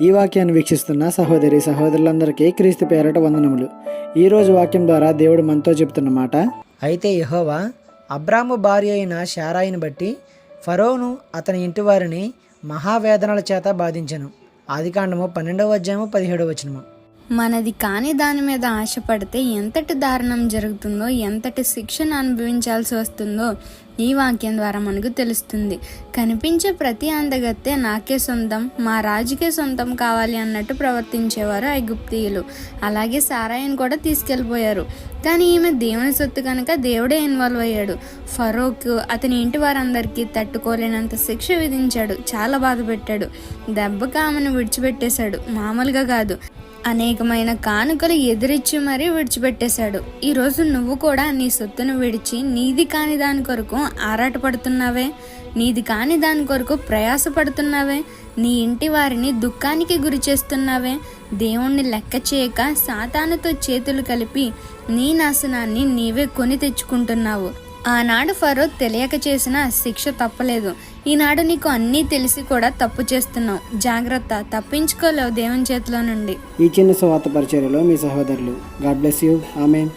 ఈ వాక్యాన్ని వీక్షిస్తున్న సహోదరి సహోదరులందరికీ క్రీస్తు పేరట వందనములు. ఈరోజు వాక్యం ద్వారా దేవుడు మనతో చెబుతున్న మాట, అయితే యెహోవా అబ్రాము భార్య అయిన శారాయిని బట్టి ఫరోను అతని ఇంటి వారిని మహావేదనల చేత బాధించెను. ఆదికాండము 12:17. మనది కాని దాని మీద ఆశపడితే ఎంతటి దారుణం జరుగుతుందో, ఎంతటి శిక్షను అనుభవించాల్సి వస్తుందో ఈ వాక్యం ద్వారా మనకు తెలుస్తుంది. కనిపించే ప్రతి అందగత్తే నాకే సొంతం, మా రాజుకే సొంతం కావాలి అన్నట్టు ప్రవర్తించేవారు ఐగుప్తీయులు. అలాగే సారాయిని కూడా తీసుకెళ్ళిపోయారు. కానీ ఈమె దేవుని సొత్తు కనుక దేవుడే ఇన్వాల్వ్ అయ్యాడు. ఫరోకు అతని ఇంటి వారందరికీ తట్టుకోలేనంత శిక్ష విధించాడు. చాలా బాధ పెట్టాడు. దెబ్బకి ఆమెను విడిచిపెట్టేశాడు. మామూలుగా కాదు, అనేకమైన కానుకలు ఎదురిచ్చి మరీ విడిచిపెట్టేశాడు. ఈరోజు నువ్వు కూడా నీ సొత్తును విడిచి నీది కాని దాని కొరకు ఆరాటపడుతున్నావే, నీది కాని దాని కొరకు ప్రయాసపడుతున్నావే, నీ ఇంటి వారిని దుఃఖానికి గురి చేస్తున్నావే, దేవుణ్ణి లెక్క చేయక సాతానుతో చేతులు కలిపి నీ నాశనాన్ని నీవే కొని తెచ్చుకుంటున్నావు. ఆనాడు ఫరో తెలియక చేసిన శిక్ష తప్పలేదు. ఈనాడు నీకు అన్నీ తెలిసి కూడా తప్పు చేస్తున్నావు. జాగ్రత్త, తప్పించుకోలేవు దేవుని చేతిలో నుండి. ఈ చిన్న సువార్త పరిచర్యలో మీ సహోదరులు. God bless you. ఆమేన్.